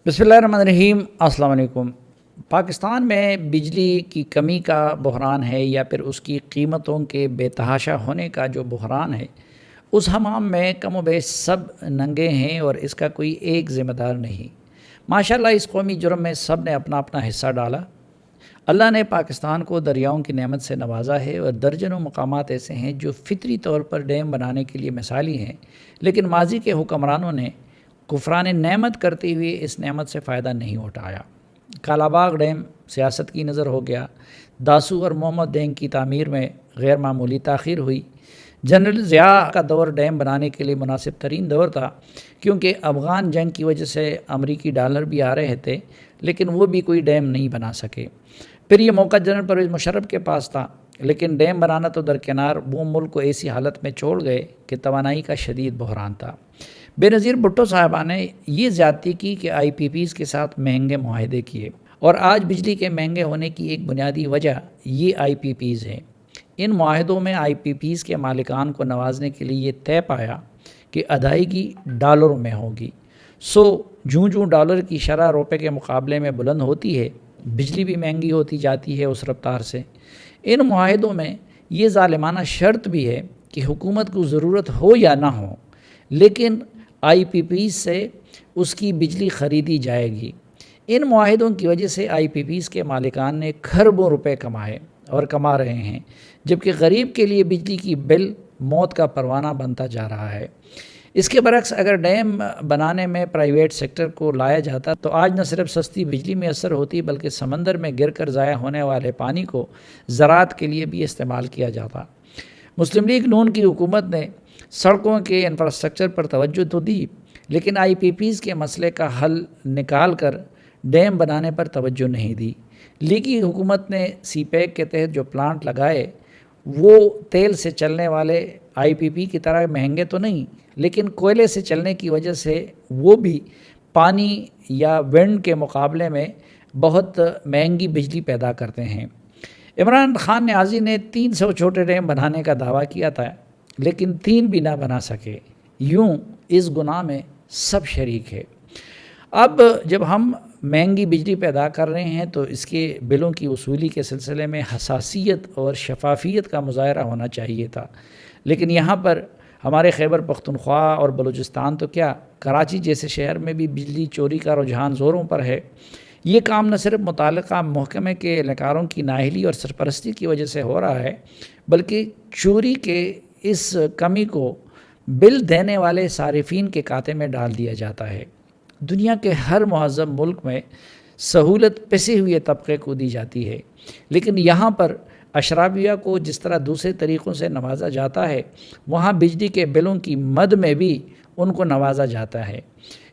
बिस्मिल्लाहिर्रहमानिर्रहीम। अस्सलाम वालेकुम। पाकिस्तान में बिजली की कमी का बहरान है या फिर उसकी कीमतों के बेतहाशा होने का जो बहरान है, उस हमाम में कम व बेश सब नंगे हैं और इसका कोई एक ज़िम्मेदार नहीं। माशाअल्लाह इस कौमी जुर्म में सब ने अपना अपना हिस्सा डाला। अल्लाह ने पाकिस्तान को दरियाओं की नेमत से नवाजा है और दर्जनों मकामात ऐसे हैं जो फितरी तौर पर डैम बनाने के लिए मिसाली हैं, लेकिन माजी के हुक्मरानों ने कुफरान नेमत करते हुए इस नेमत से फ़ायदा नहीं उठाया। कालाबाग डैम सियासत की नज़र हो गया। दासू और मोहम्मद डैम की तामीर में गैर मामूली ताख़ीर हुई। जनरल ज़िया का दौर डैम बनाने के लिए मुनासिब तरीन दौर था, क्योंकि अफ़गान जंग की वजह से अमरीकी डॉलर भी आ रहे थे, लेकिन वो भी कोई डैम नहीं बना सके। फिर ये मौका जनरल परवेज़ मुशर्रफ के पास था, लेकिन डैम बनाना तो दरकिनार, वो मुल्क को ऐसी हालत में छोड़ गए कि तवानाई का शदीद बहरान था। बेनज़ीर भुट्टो साहबा ने ये ज़्यादती की कि IPPs के साथ महंगे मुआहदे किए, और आज बिजली के महंगे होने की एक बुनियादी वजह ये IPPs है। इन मुआहदों में IPPs के मालिकान को नवाजने के लिए ये तय पाया कि अदायगी डॉलरों में होगी। जूँ जूँ डॉलर की शरह रुपए के मुकाबले में बुलंद होती है, बिजली भी महंगी होती जाती है उस रफ्तार से। इन मुआहदों में ये ज़ालिमाना शर्त भी है कि हुकूमत को ज़रूरत हो या ना हो, लेकिन IPPs से उसकी बिजली ख़रीदी जाएगी। इन मुआहदों की वजह से IPPs के मालिकान ने खरबों रुपए कमाए और कमा रहे हैं, जबकि गरीब के लिए बिजली की बिल मौत का परवाना बनता जा रहा है। इसके बरक्स अगर डैम बनाने में प्राइवेट सेक्टर को लाया जाता तो आज न सिर्फ सस्ती बिजली मैसर होती, बल्कि समंदर में गिर कर ज़ाया होने वाले पानी को ज़राअत के लिए भी इस्तेमाल किया जाता। मुस्लिम लीग नून की हुकूमत ने सड़कों के इंफ्रास्ट्रक्चर पर तवज्जो तो दी, लेकिन IPPs के मसले का हल निकाल कर डैम बनाने पर तवज्जो नहीं दी। लीगी हुकूमत ने CPEC के तहत जो प्लांट लगाए वो तेल से चलने वाले IPP की तरह महंगे तो नहीं, लेकिन कोयले से चलने की वजह से वो भी पानी या विंड के मुकाबले में बहुत महंगी बिजली पैदा करते हैं। इमरान खान न्याज़ी ने 300 छोटे डैम बनाने का दावा किया था, लेकिन 3 भी ना बना सके। यूं इस गुनाह में सब शरीक है। अब जब हम महंगी बिजली पैदा कर रहे हैं तो इसके बिलों की वसूली के सिलसिले में हसासियत और शफाफियत का मुज़ाहरा होना चाहिए था, लेकिन यहाँ पर हमारे खैबर पख्तूनख्वा और बलूचिस्तान तो क्या, कराची जैसे शहर में भी बिजली चोरी का रुझान ज़ोरों पर है। ये काम न सिर्फ मुताल्लिक़ा महकमे के एहलकारों की नाअहली और सरपरस्ती की वजह से हो रहा है, बल्कि चोरी के इस कमी को बिल देने वाले सारिफीन के खाते में डाल दिया जाता है। दुनिया के हर मुहज़्ज़ब मुल्क में सहूलत पिसे हुए तबके को दी जाती है, लेकिन यहाँ पर अशराफिया को जिस तरह दूसरे तरीक़ों से नवाजा जाता है, वहाँ बिजली के बिलों की मद में भी उनको नवाजा जाता है।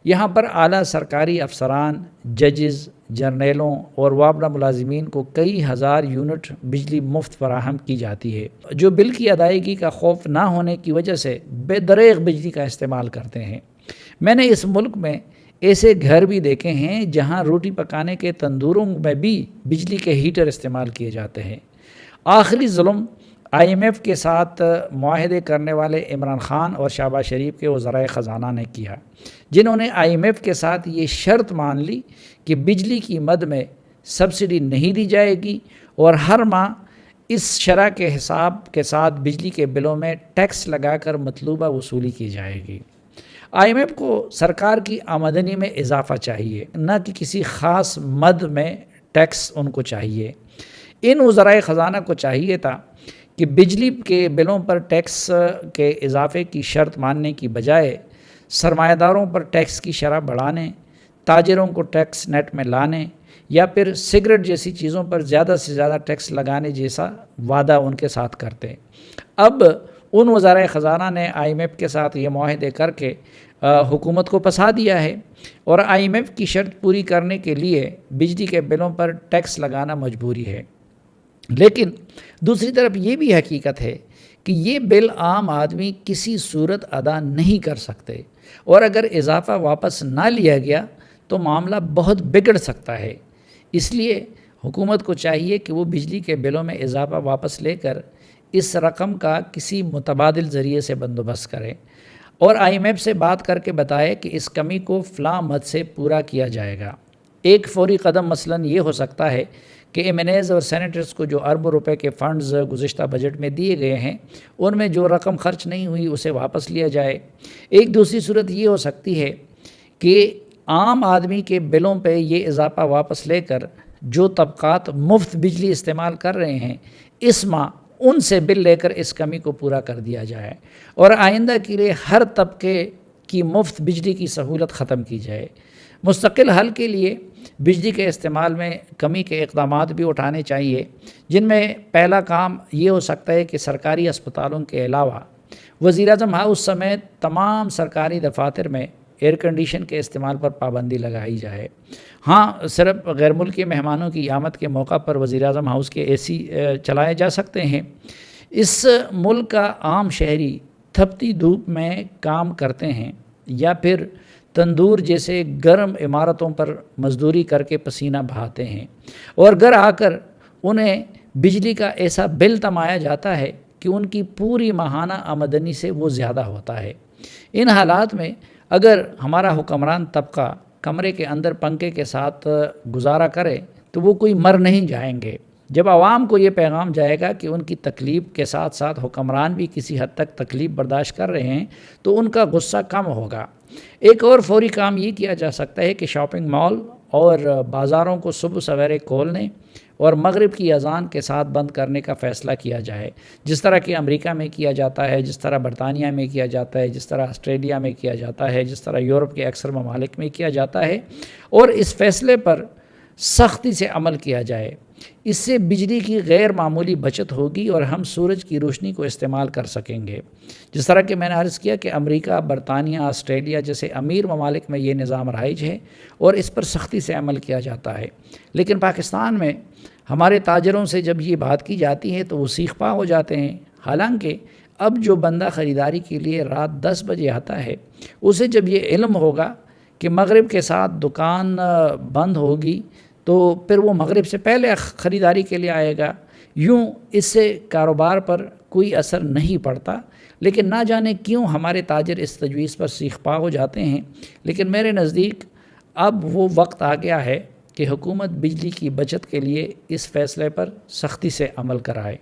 यहाँ पर आला सरकारी अफसरान, जजेस, जर्नलों और वाबला मुलाजिमीन को कई हज़ार यूनिट बिजली मुफ्त फराहम की जाती है, जो बिल की अदायगी का खौफ ना होने की वजह से बेदरेग बिजली का इस्तेमाल करते हैं। मैंने इस मुल्क में ऐसे घर भी देखे हैं जहाँ रोटी पकाने के तंदूरों में भी बिजली के हीटर इस्तेमाल किए जाते हैं। आखिरी जुल्म IMF के साथ मुआहदे करने वाले इमरान खान और शहबाज शरीफ के वज़राए ख़जाना ने किया, जिन्होंने IMF के साथ ये शर्त मान ली कि बिजली की मद में सब्सिडी नहीं दी जाएगी और हर माह इस शरह के हिसाब के साथ बिजली के बिलों में टैक्स लगाकर मतलूबा वसूली की जाएगी। IMF को सरकार की आमदनी में इजाफ़ा चाहिए, न कि किसी ख़ास मद में टैक्स उनको चाहिए। इन वज़राए ख़जाना को चाहिए था कि बिजली के बिलों पर टैक्स के इजाफ़े की शर्त मानने की बजाय सरमायादारों पर टैक्स की शरह बढ़ाने, ताजिरों को टैक्स नेट में लाने या फिर सिगरेट जैसी चीज़ों पर ज़्यादा से ज़्यादा टैक्स लगाने जैसा वादा उनके साथ करते। अब उन वज़राए ख़जाना ने IMF के साथ ये मुआहदे करके हुकूमत को फंसा दिया है, और IMF की शर्त पूरी करने के लिए बिजली के बिलों पर टैक्स लगाना मजबूरी है। लेकिन दूसरी तरफ ये भी हकीकत है कि ये बिल आम आदमी किसी सूरत अदा नहीं कर सकते, और अगर इजाफ़ा वापस ना लिया गया तो मामला बहुत बिगड़ सकता है। इसलिए हुकूमत को चाहिए कि वो बिजली के बिलों में इजाफ़ा वापस लेकर इस रकम का किसी मुतबादिल ज़रिए से बंदोबस्त करें। اور IMF سے بات کر کے بتائے کہ اس کمی کو فلاں مد سے پورا کیا جائے گا۔ ایک فوری قدم مثلاً یہ ہو سکتا ہے کہ MNAs اور سینیٹرز کو جو اربوں روپے کے فنڈز گزشتہ بجٹ میں دیے گئے ہیں ان میں جو رقم خرچ نہیں ہوئی اسے واپس لیا جائے۔ ایک دوسری صورت یہ ہو سکتی ہے کہ عام آدمی کے بلوں پہ یہ اضافہ واپس لے کر جو طبقات مفت بجلی استعمال کر رہے ہیں اس ماہ ان سے بل لے کر اس کمی کو پورا کر دیا جائے اور آئندہ کے لیے ہر طبقے کی مفت بجلی کی سہولت ختم کی جائے۔ مستقل حل کے لیے بجلی کے استعمال میں کمی کے اقدامات بھی اٹھانے چاہیے، جن میں پہلا کام یہ ہو سکتا ہے کہ سرکاری اسپتالوں کے علاوہ وزیراعظم ہاؤس سمیت تمام سرکاری دفاتر میں ایئر کنڈیشن کے استعمال پر پابندی لگائی جائے۔ ہاں، صرف غیر ملکی مہمانوں کی آمد کے موقع پر وزیراعظم ہاؤس کے AC چلائے جا سکتے ہیں۔ اس ملک کا عام شہری تھپتی دھوپ میں کام کرتے ہیں یا پھر تندور جیسے گرم عمارتوں پر مزدوری کر کے پسینہ بہاتے ہیں اور گھر آ کر انہیں بجلی کا ایسا بل تمایا جاتا ہے کہ ان کی پوری ماہانہ آمدنی سے وہ زیادہ ہوتا ہے۔ ان حالات میں اگر ہمارا حکمران طبقہ کمرے کے اندر پنکھے کے ساتھ گزارا کرے تو وہ کوئی مر نہیں جائیں گے۔ جب عوام کو یہ پیغام جائے گا کہ ان کی تکلیف کے ساتھ ساتھ حکمران بھی کسی حد تک تکلیف برداشت کر رہے ہیں تو ان کا غصہ کم ہوگا۔ ایک اور فوری کام یہ کیا جا سکتا ہے کہ شاپنگ مال اور بازاروں کو صبح سویرے کھولنے اور مغرب کی اذان کے ساتھ بند کرنے کا فیصلہ کیا جائے، جس طرح کہ امریکہ میں کیا جاتا ہے، جس طرح برطانیہ میں کیا جاتا ہے، جس طرح آسٹریلیا میں کیا جاتا ہے، جس طرح یورپ کے اکثر ممالک میں کیا جاتا ہے، اور اس فیصلے پر سختی سے عمل کیا جائے۔ اس سے بجلی کی غیر معمولی بچت ہوگی اور ہم سورج کی روشنی کو استعمال کر سکیں گے۔ جس طرح کہ میں نے عرض کیا کہ امریکہ، برطانیہ، آسٹریلیا جیسے امیر ممالک میں یہ نظام رائج ہے اور اس پر سختی سے عمل کیا جاتا ہے، لیکن پاکستان میں ہمارے تاجروں سے جب یہ بات کی جاتی ہے تو وہ سیخ پا ہو جاتے ہیں۔ حالانکہ اب جو بندہ خریداری کے لیے رات 10 بجے آتا ہے اسے جب یہ علم ہوگا کہ مغرب کے ساتھ دکان بند ہوگی تو پھر وہ مغرب سے پہلے خریداری کے لیے آئے گا۔ یوں اس سے کاروبار پر کوئی اثر نہیں پڑتا، لیکن نہ جانے کیوں ہمارے تاجر اس تجویز پر سیخ پا ہو جاتے ہیں۔ لیکن میرے نزدیک اب وہ وقت آ گیا ہے کہ حکومت بجلی کی بچت کے لیے اس فیصلے پر سختی سے عمل کرائے۔